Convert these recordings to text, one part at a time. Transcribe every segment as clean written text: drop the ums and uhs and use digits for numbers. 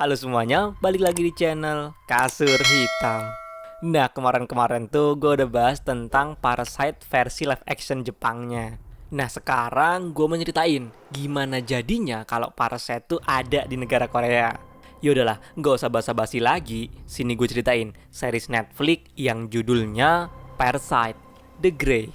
Halo semuanya, balik lagi di channel Kasur Hitam. Nah, kemarin-kemarin tuh gue udah bahas tentang Parasite versi live action Jepangnya. Nah, sekarang gue mau nyeritain gimana jadinya kalau Parasite tuh ada di negara Korea. Yaudahlah, gak usah basa-basi lagi. Sini gue ceritain series Netflix yang judulnya Parasite The Grey.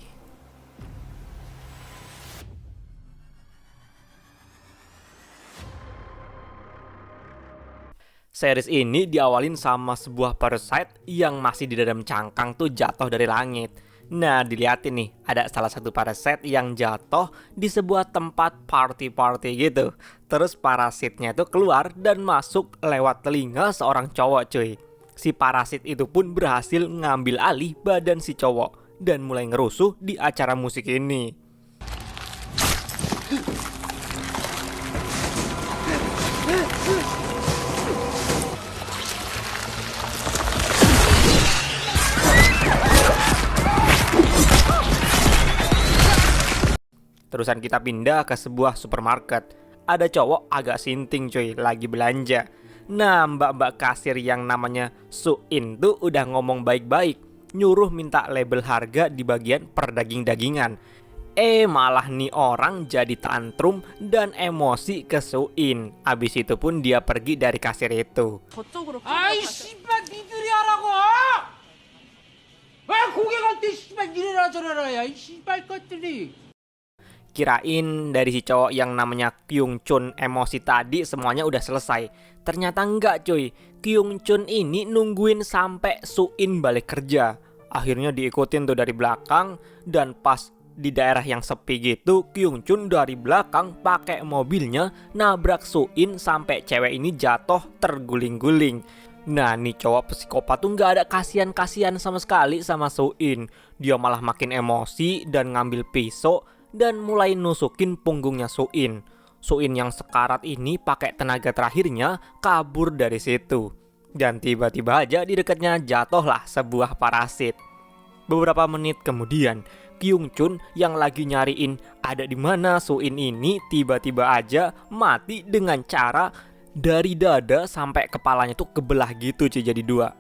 Series ini diawalin sama sebuah parasite yang masih di dalam cangkang tuh jatuh dari langit. Nah, dilihatin nih, ada salah satu parasite yang jatuh di sebuah tempat party-party gitu. Terus parasitnya itu keluar dan masuk lewat telinga seorang cowok cuy. Si parasit itu pun berhasil ngambil alih badan si cowok dan mulai ngerusuh di acara musik ini. Terusan kita pindah ke sebuah supermarket. Ada cowok agak sinting cuy, lagi belanja. Nah, mbak-mbak kasir yang namanya Suin tuh udah ngomong baik-baik, nyuruh minta label harga di bagian perdaging-dagingan. Malah nih orang jadi tantrum dan emosi ke Suin. Abis itu pun dia pergi dari kasir itu. 아이 씨발 니들이 하라고! 왜 고객한테 씨발 이래라 저래라 야 이 씨발 것들이. Kirain dari si cowok yang namanya Kyung Chun emosi tadi semuanya udah selesai. Ternyata enggak cuy. Kyung Chun ini nungguin sampai Suin balik kerja. Akhirnya diikutin tuh dari belakang. Dan pas di daerah yang sepi gitu, Kyung Chun dari belakang pakai mobilnya nabrak Suin sampai cewek ini jatuh terguling-guling. Nah, nih cowok psikopat tuh nggak ada kasihan-kasihan sama sekali sama Suin. Dia malah makin emosi dan ngambil pisau dan mulai nusukin punggungnya Suin. Suin yang sekarat ini pakai tenaga terakhirnya kabur dari situ. Dan tiba-tiba aja di dekatnya jatuhlah sebuah parasit. Beberapa menit kemudian, Kyung Chun yang lagi nyariin ada di mana Suin ini tiba-tiba aja mati dengan cara dari dada sampai kepalanya tuh kebelah gitu cuy jadi dua.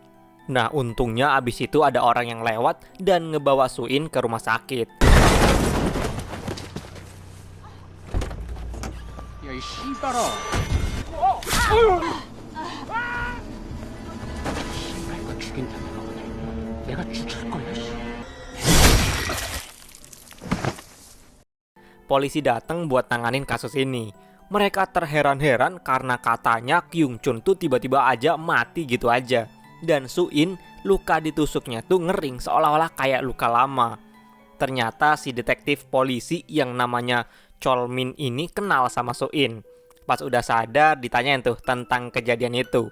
Nah, untungnya abis itu ada orang yang lewat dan ngebawa Suin ke rumah sakit. 야 이 씨발아. 씨발 거 죽인다 내가 오늘. 내가 죽일 거야 씨. Polisi datang buat nanganin kasus ini. Mereka terheran-heran karena katanya Kyung Chun tuh tiba-tiba aja mati gitu aja. Dan Suin luka ditusuknya tuh ngering seolah-olah kayak luka lama. Ternyata si detektif polisi yang namanya Chol Min ini kenal sama Suin. Pas udah sadar ditanyain tuh tentang kejadian itu.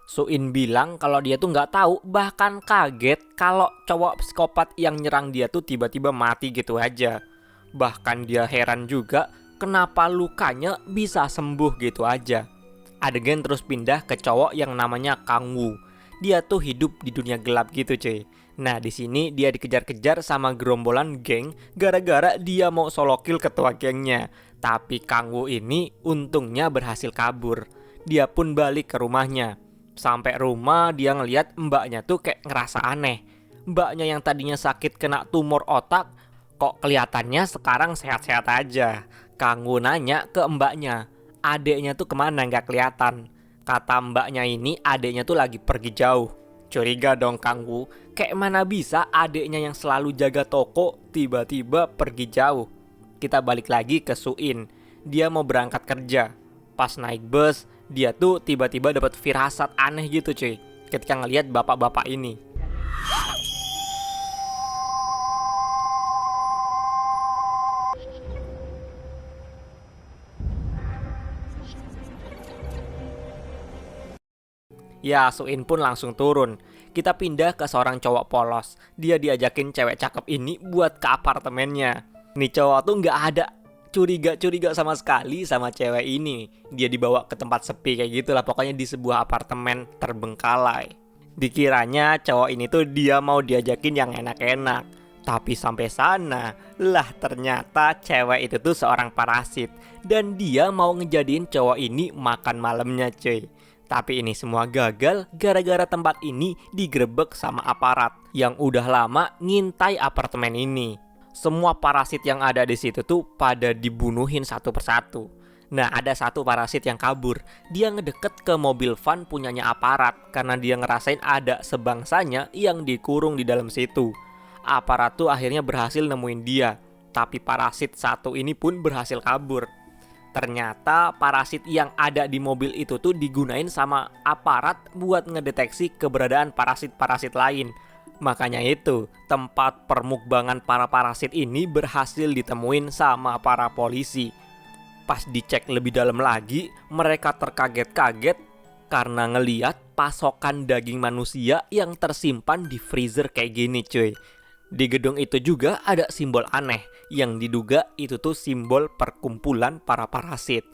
Suin bilang kalau dia tuh nggak tahu, bahkan kaget kalau cowok psikopat yang nyerang dia tuh tiba-tiba mati gitu aja. Bahkan dia heran juga kenapa lukanya bisa sembuh gitu aja. Adegan terus pindah ke cowok yang namanya Kang Woo. Dia tuh hidup di dunia gelap gitu cuy. Nah, di sini dia dikejar-kejar sama gerombolan geng gara-gara dia mau solo kill ketua gengnya. Tapi Kang Woo ini untungnya berhasil kabur. Dia pun balik ke rumahnya. Sampai rumah dia ngeliat mbaknya tuh kayak ngerasa aneh. Mbaknya yang tadinya sakit kena tumor otak kok kelihatannya sekarang sehat-sehat aja. Kang Woo nanya ke mbaknya, adeknya tuh kemana nggak kelihatan. Kata mbaknya ini adeknya tuh lagi pergi jauh. Curiga dong Kang Woo, kayak mana bisa adeknya yang selalu jaga toko tiba-tiba pergi jauh. Kita balik lagi ke Suin. Dia mau berangkat kerja. Pas naik bus, dia tuh tiba-tiba dapat firasat aneh gitu cuy. Ketika ngelihat bapak-bapak ini. Ya, Suin pun langsung turun. Kita pindah ke seorang cowok polos. Dia diajakin cewek cakep ini buat ke apartemennya. Nih cowok tuh nggak ada curiga-curiga sama sekali sama cewek ini. Dia dibawa ke tempat sepi kayak gitulah. Pokoknya di sebuah apartemen terbengkalai. Dikiranya cowok ini tuh dia mau diajakin yang enak-enak. Tapi sampai sana, lah ternyata cewek itu tuh seorang parasit. Dan dia mau ngejadiin cowok ini makan malamnya cuy. Tapi ini semua gagal gara-gara tempat ini digerebek sama aparat yang udah lama ngintai apartemen ini. Semua parasit yang ada di situ tuh pada dibunuhin satu persatu. Nah, ada satu parasit yang kabur. Dia ngedeket ke mobil van punyanya aparat karena dia ngerasain ada sebangsanya yang dikurung di dalam situ. Aparat tuh akhirnya berhasil nemuin dia, tapi parasit satu ini pun berhasil kabur. Ternyata parasit yang ada di mobil itu tuh digunain sama aparat buat ngedeteksi keberadaan parasit-parasit lain. Makanya itu, tempat permukbangan para parasit ini berhasil ditemuin sama para polisi. Pas dicek lebih dalam lagi, mereka terkaget-kaget karena ngeliat pasokan daging manusia yang tersimpan di freezer kayak gini cuy. Di gedung itu juga ada simbol aneh yang diduga itu tuh simbol perkumpulan para parasit.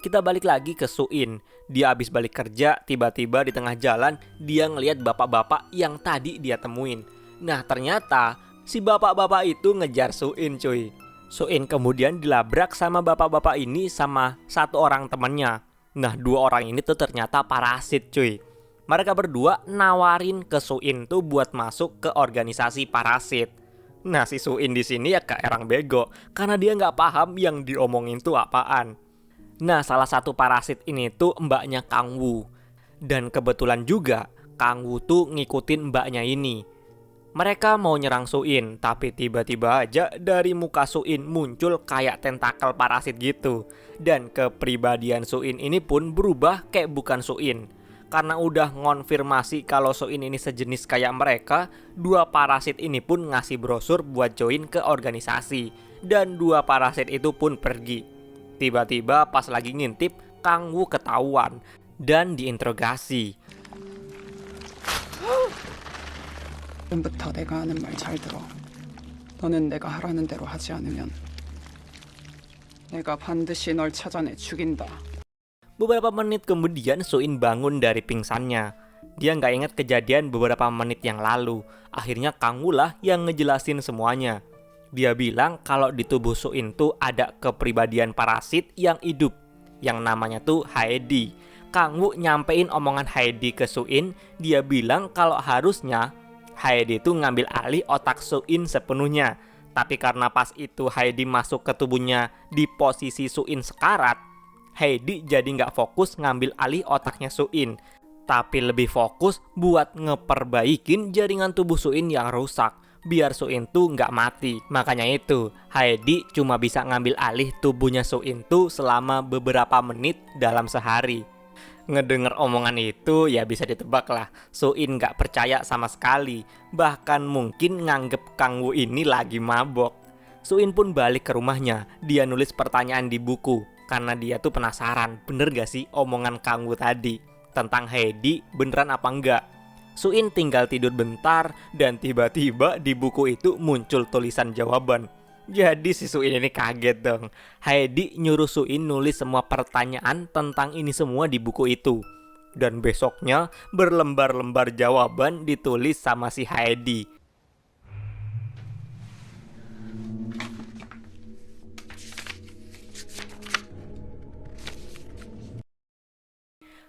Kita balik lagi ke Suin. Dia habis balik kerja, tiba-tiba di tengah jalan dia ngelihat bapak-bapak yang tadi dia temuin. Nah, ternyata si bapak-bapak itu ngejar Suin cuy. Suin kemudian dilabrak sama bapak-bapak ini sama satu orang temannya. Nah, dua orang ini tuh ternyata parasit cuy. Mereka berdua nawarin ke Suin tuh buat masuk ke organisasi parasit. Nah, si Suin di sini ya kayak orang bego karena dia nggak paham yang diomongin tuh apaan. Nah, salah satu parasit ini tuh mbaknya Kang Wu. Dan kebetulan juga Kang Wu tuh ngikutin mbaknya ini. Mereka mau nyerang Suin, tapi tiba-tiba aja dari muka Suin muncul kayak tentakel parasit gitu. Dan kepribadian Suin ini pun berubah kayak bukan Suin. Karena udah ngonfirmasi kalau Suin ini sejenis kayak mereka, dua parasit ini pun ngasih brosur buat join ke organisasi. Dan dua parasit itu pun pergi. Tiba-tiba pas lagi ngintip, Kang Wu ketahuan dan diinterogasi. 지금부터 내가 하는 말 잘 들어. 너는 내가 하라는 대로 하지 않으면 내가 반드시 널 찾아내 죽인다. Beberapa menit kemudian Suin bangun dari pingsannya. Dia nggak ingat kejadian beberapa menit yang lalu. Akhirnya Kang Wu lah yang ngejelasin semuanya. Dia bilang kalau di tubuh Suin tuh ada kepribadian parasit yang hidup, yang namanya tuh Haedi. Kang Wu nyampein omongan Haedi ke Suin. Dia bilang kalau harusnya Haedi itu ngambil alih otak Suin sepenuhnya. Tapi karena pas itu Haedi masuk ke tubuhnya di posisi Suin sekarat, Haedi jadi nggak fokus ngambil alih otaknya Suin, tapi lebih fokus buat ngeperbaikin jaringan tubuh Suin yang rusak, biar Suin tuh nggak mati. Makanya itu, Haedi cuma bisa ngambil alih tubuhnya Suin tuh selama beberapa menit dalam sehari. Ngedenger omongan itu ya bisa ditebak lah, Suin gak percaya sama sekali. Bahkan mungkin nganggep Kang Wu ini lagi mabok. Suin pun balik ke rumahnya. Dia nulis pertanyaan di buku karena dia tuh penasaran, bener gak sih omongan Kang Wu tadi tentang Haedi beneran apa enggak. Suin tinggal tidur bentar dan tiba-tiba di buku itu muncul tulisan jawaban. Jadi si Suin ini kaget dong. Haedi nyuruh Suin nulis semua pertanyaan tentang ini semua di buku itu. Dan besoknya berlembar-lembar jawaban ditulis sama si Haedi.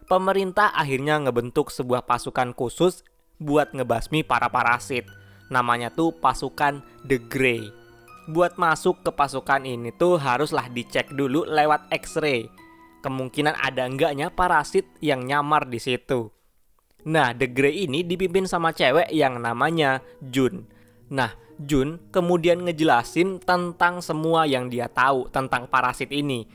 Pemerintah akhirnya ngebentuk sebuah pasukan khusus buat ngebasmi para parasit. Namanya tuh pasukan The Grey. Buat masuk ke pasukan ini tuh haruslah dicek dulu lewat X-ray. Kemungkinan ada enggaknya parasit yang nyamar di situ. Nah, The Grey ini dipimpin sama cewek yang namanya Jun. Nah, Jun kemudian ngejelasin tentang semua yang dia tahu tentang parasit ini.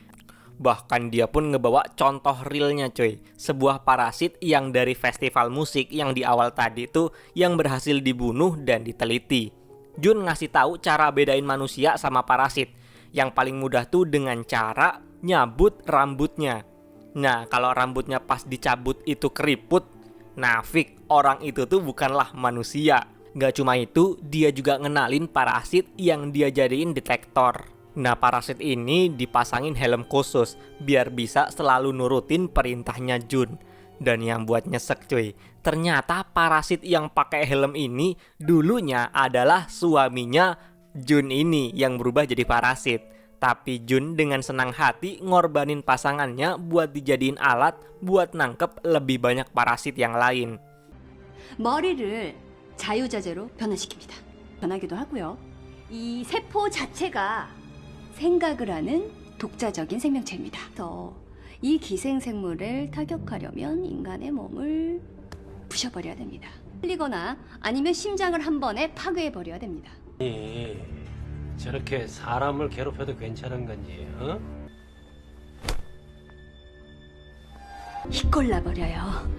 Bahkan dia pun ngebawa contoh realnya cuy. Sebuah parasit yang dari festival musik yang di awal tadi tuh yang berhasil dibunuh dan diteliti. Jun ngasih tahu cara bedain manusia sama parasit. Yang paling mudah tuh dengan cara nyabut rambutnya. Nah, kalau rambutnya pas dicabut itu keriput, nafik orang itu tuh bukanlah manusia. Gak cuma itu, dia juga ngenalin parasit yang dia jadiin detektor. Nah, parasit ini dipasangin helm khusus biar bisa selalu nurutin perintahnya Jun. Dan yang buat nyesek cuy, ternyata parasit yang pakai helm ini dulunya adalah suaminya Jun ini yang berubah jadi parasit. Tapi Jun dengan senang hati ngorbanin pasangannya buat dijadiin alat buat nangkep lebih banyak parasit yang lain. 머리를 자유자재로 변환시킵니다. 변하기도 하고요. 이 세포 자체가 생각을 하는 독자적인 생명체입니다. 그래서 이 기생생물을 타격하려면 인간의 몸을 부셔버려야 됩니다. 흘리거나 아니면 심장을 한 번에 파괴해버려야 됩니다. 저렇게 사람을 괴롭혀도 괜찮은 건지, 어? 이꼴나버려요.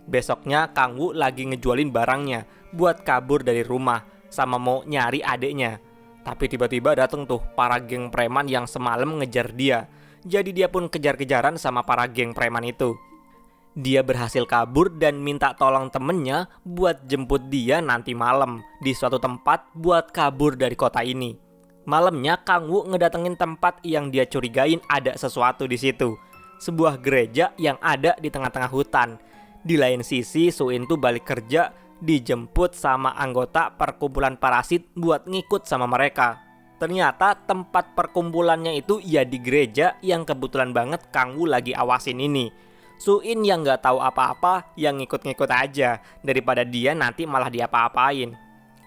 Besoknya Kang Woo lagi ngejualin barangnya buat kabur dari rumah sama mau nyari adeknya. Tapi tiba-tiba dateng tuh para geng preman yang semalam ngejar dia. Jadi dia pun kejar-kejaran sama para geng preman itu. Dia berhasil kabur dan minta tolong temennya buat jemput dia nanti malam di suatu tempat buat kabur dari kota ini. Malamnya Kang Woo ngedatengin tempat yang dia curigain ada sesuatu di situ. Sebuah gereja yang ada di tengah-tengah hutan. Di lain sisi, Suin tuh balik kerja, dijemput sama anggota perkumpulan parasit buat ngikut sama mereka. Ternyata tempat perkumpulannya itu ya di gereja yang kebetulan banget Kang Woo lagi awasin ini. Suin yang gak tahu apa-apa, yang ngikut-ngikut aja, daripada dia nanti malah diapa-apain.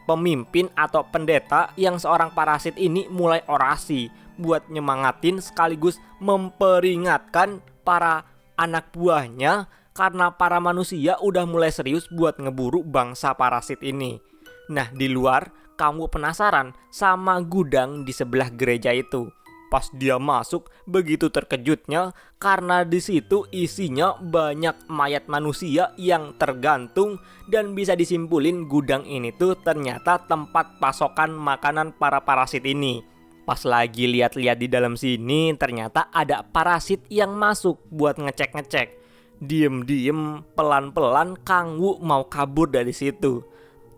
Pemimpin atau pendeta yang seorang parasit ini mulai orasi buat nyemangatin sekaligus memperingatkan para anak buahnya karena para manusia udah mulai serius buat ngeburu bangsa parasit ini. Nah, di luar, kamu penasaran sama gudang di sebelah gereja itu. Pas dia masuk, begitu terkejutnya karena di situ isinya banyak mayat manusia yang tergantung dan bisa disimpulin gudang ini tuh ternyata tempat pasokan makanan para parasit ini. Pas lagi lihat-lihat di dalam sini, ternyata ada parasit yang masuk buat ngecek-ngecek. Diem-diem, pelan-pelan Kang Woo mau kabur dari situ.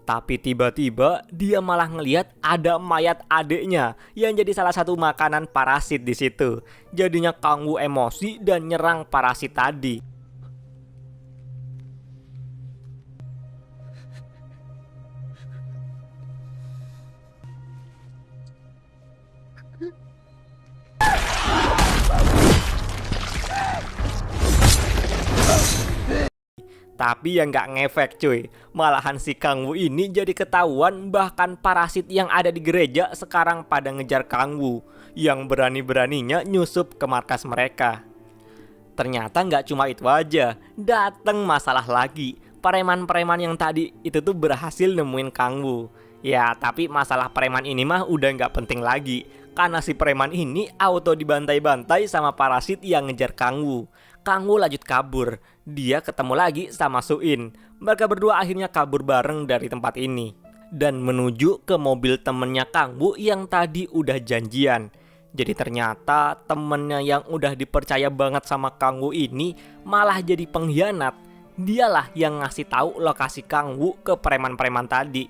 Tapi tiba-tiba dia malah ngelihat ada mayat adeknya yang jadi salah satu makanan parasit di situ. Jadinya Kang Woo emosi dan nyerang parasit tadi. Tapi yang gak ngefek cuy, malahan si Kang Woo ini jadi ketahuan. Bahkan parasit yang ada di gereja sekarang pada ngejar Kang Woo yang berani-beraninya nyusup ke markas mereka. Ternyata gak cuma itu aja, dateng masalah lagi. Preman-preman yang tadi itu tuh berhasil nemuin Kang Woo. Ya tapi masalah preman ini mah udah gak penting lagi, karena si preman ini auto dibantai-bantai sama parasit yang ngejar Kang Woo. Kang Woo lanjut kabur. Dia ketemu lagi sama Suin. Mereka berdua akhirnya kabur bareng dari tempat ini dan menuju ke mobil temennya Kang Woo yang tadi udah janjian. Jadi ternyata temennya yang udah dipercaya banget sama Kang Woo ini malah jadi pengkhianat. Dialah yang ngasih tahu lokasi Kang Woo ke preman-preman tadi.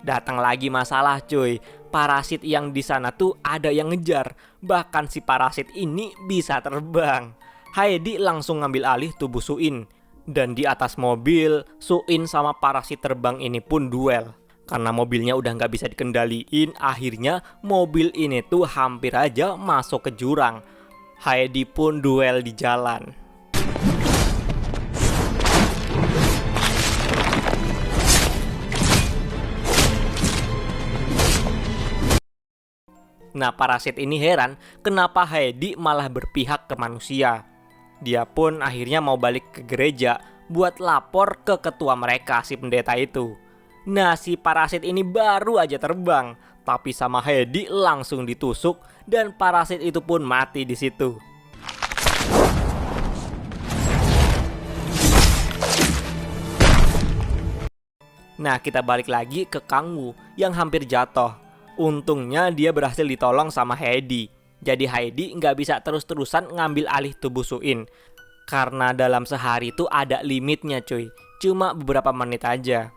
Datang lagi masalah cuy. Parasit yang di sana tuh ada yang ngejar. Bahkan si parasit ini bisa terbang. Heidi langsung ngambil alih tubuh Suin. Dan di atas mobil, Suin sama parasit terbang ini pun duel. Karena mobilnya udah gak bisa dikendaliin, akhirnya mobil ini tuh hampir aja masuk ke jurang. Heidi pun duel di jalan. Nah, parasit ini heran kenapa Heidi malah berpihak ke manusia. Dia pun akhirnya mau balik ke gereja buat lapor ke ketua mereka, si pendeta itu. Nah, si parasit ini baru aja terbang, tapi sama Heidi langsung ditusuk dan parasit itu pun mati di situ. Nah, kita balik lagi ke Kang Woo yang hampir jatuh. Untungnya dia berhasil ditolong sama Heidi. Jadi Heidi nggak bisa terus-terusan ngambil alih tubuh Suin. Karena dalam sehari itu ada limitnya cuy. Cuma beberapa menit aja.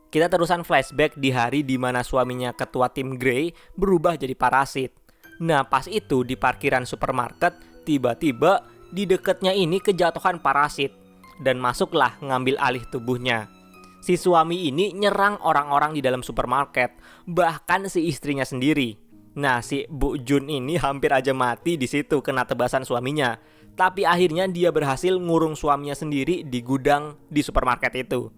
Kita terusan flashback di hari dimana suaminya ketua tim Grey berubah jadi parasit. Nah pas itu di parkiran supermarket, tiba-tiba di dekatnya ini kejatuhan parasit dan masuklah ngambil alih tubuhnya. Si suami ini nyerang orang-orang di dalam supermarket, bahkan si istrinya sendiri. Nah, si Bu Jun ini hampir aja mati di situ kena tebasan suaminya. Tapi akhirnya dia berhasil ngurung suaminya sendiri di gudang di supermarket itu.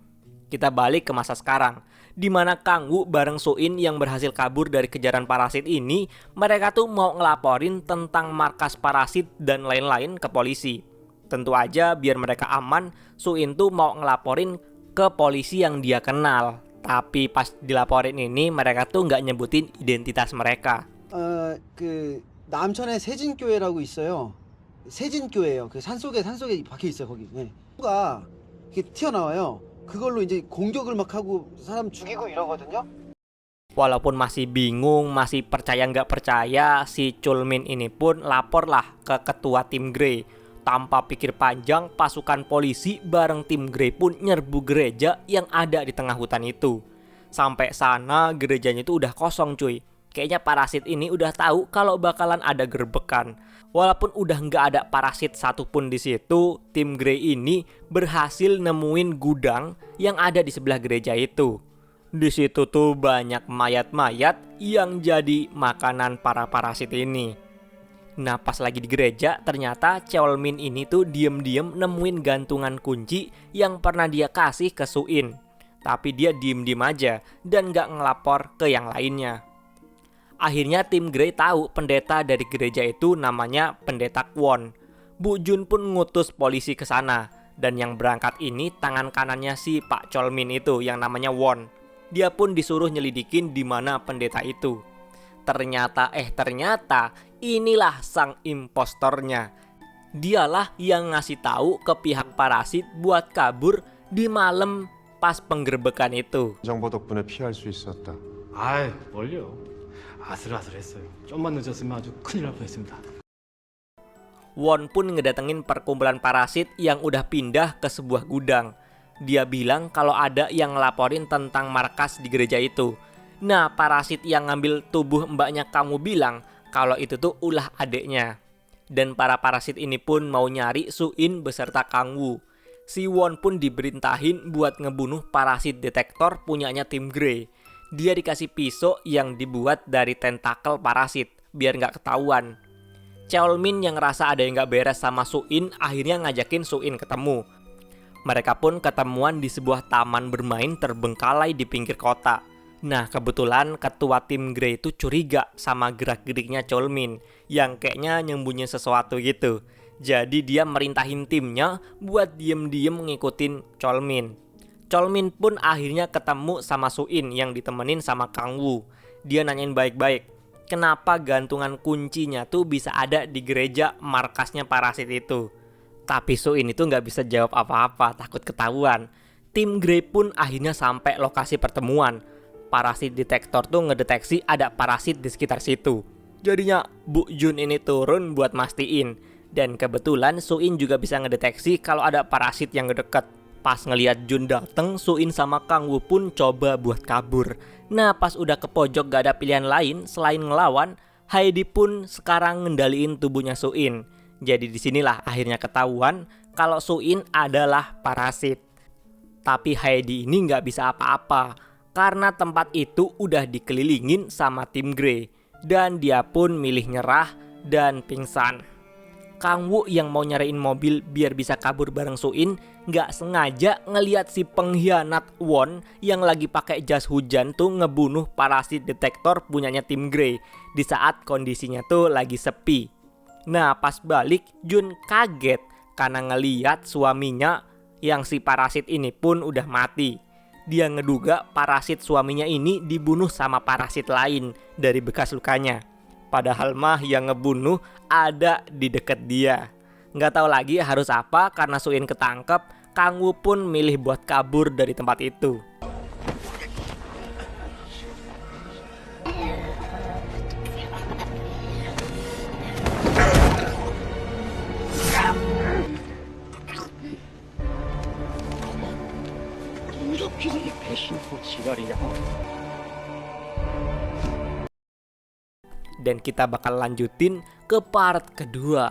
Kita balik ke masa sekarang, di mana Kang Woo bareng Soo-in yang berhasil kabur dari kejaran parasit ini, mereka tuh mau ngelaporin tentang markas parasit dan lain-lain ke polisi. Tentu aja biar mereka aman, Soo-in tuh mau ngelaporin ke polisi yang dia kenal. Tapi pas dilaporin ini mereka tuh nggak nyebutin identitas mereka. 그 남천에 세진교회라고 있어요. 세진교회예요. 그 산속에 박혀 있어요, 거기. 네. 가 이렇게 튀어나와요. 그걸로 이제 공격을 막 하고 사람 죽이고 이러거든요. Walaupun masih bingung, masih percaya nggak percaya, si Chulmin ini pun laporlah ke ketua tim Grey. Tanpa pikir panjang, pasukan polisi bareng tim Grey pun nyerbu gereja yang ada di tengah hutan itu. Sampai sana gerejanya itu udah kosong cuy. Kayaknya parasit ini udah tahu kalau bakalan ada gerbekan. Walaupun udah nggak ada parasit satupun di situ, tim Grey ini berhasil nemuin gudang yang ada di sebelah gereja itu. Di situ tuh banyak mayat-mayat yang jadi makanan para parasit ini. Nah, pas lagi di gereja, ternyata Cheolmin ini tuh diem-diem nemuin gantungan kunci yang pernah dia kasih ke Soo-in. Tapi dia diem-diem aja dan gak ngelapor ke yang lainnya. Akhirnya tim Grey tahu pendeta dari gereja itu namanya Pendeta Kwon. Bu Jun pun ngutus polisi ke sana. Dan yang berangkat ini tangan kanannya si Pak Cheolmin itu yang namanya Won. Dia pun disuruh nyelidikin di mana pendeta itu. Ternyata inilah sang impostornya. Dialah yang ngasih tahu ke pihak parasit buat kabur di malam pas penggerbekan itu. 정보 덕분에 피할 수 있었다. 아이, 뭘요? 아슬아슬했어요. 좀만 늦었으면 아주 큰일 날 뻔했습니다. Won pun ngedatengin perkumpulan parasit yang udah pindah ke sebuah gudang. Dia bilang kalau ada yang ngelaporin tentang markas di gereja itu. Nah, parasit yang ngambil tubuh mbaknya kamu bilang kalau itu tuh ulah adeknya. Dan para parasit ini pun mau nyari Soo-in beserta Kang Woo. Si Won pun diberintahin buat ngebunuh parasit detektor punyanya tim Grey. Dia dikasih pisau yang dibuat dari tentakel parasit biar nggak ketahuan. Cheolmin yang ngerasa ada yang nggak beres sama Soo-in akhirnya ngajakin Soo-in ketemu. Mereka pun ketemuan di sebuah taman bermain terbengkalai di pinggir kota. Nah, kebetulan ketua tim Grey itu curiga sama gerak-geriknya Cheolmin yang kayaknya nyembunyi sesuatu gitu. Jadi dia merintahin timnya buat diem-diem ngikutin Cheolmin. Cheolmin pun akhirnya ketemu sama Soo-in yang ditemenin sama Kang Woo. Dia nanyain baik-baik, kenapa gantungan kuncinya tuh bisa ada di gereja markasnya parasit itu. Tapi Soo-in itu nggak bisa jawab apa-apa, takut ketahuan. Tim Grey pun akhirnya sampai lokasi pertemuan. Parasit detektor tuh ngedeteksi ada parasit di sekitar situ. Jadinya Bu Jun ini turun buat mastiin. Dan kebetulan Soo-in juga bisa ngedeteksi kalau ada parasit yang ngedeket. Pas ngelihat Jun dateng, Soo-in sama Kang Woo pun coba buat kabur. Nah, pas udah ke pojok gak ada pilihan lain selain ngelawan, Heidi pun sekarang ngendaliin tubuhnya Soo-in. Jadi disinilah akhirnya ketahuan kalau Soo-in adalah parasit. Tapi Heidi ini nggak bisa apa-apa karena tempat itu udah dikelilingin sama tim Grey. Dan dia pun milih nyerah dan pingsan. Kang Woo yang mau nyariin mobil biar bisa kabur bareng Soo-in nggak sengaja ngeliat si pengkhianat Won yang lagi pakai jas hujan tuh ngebunuh parasit detektor punyanya tim Grey di saat kondisinya tuh lagi sepi. Nah, pas balik Jun kaget karena ngeliat suaminya yang si parasit ini pun udah mati. Dia ngeduga parasit suaminya ini dibunuh sama parasit lain dari bekas lukanya. Padahal mah yang ngebunuh ada di deket dia. Nggak tahu lagi harus apa karena Soo-in ketangkep. Kang Woo pun milih buat kabur dari tempat itu. Dan kita bakal lanjutin ke part kedua.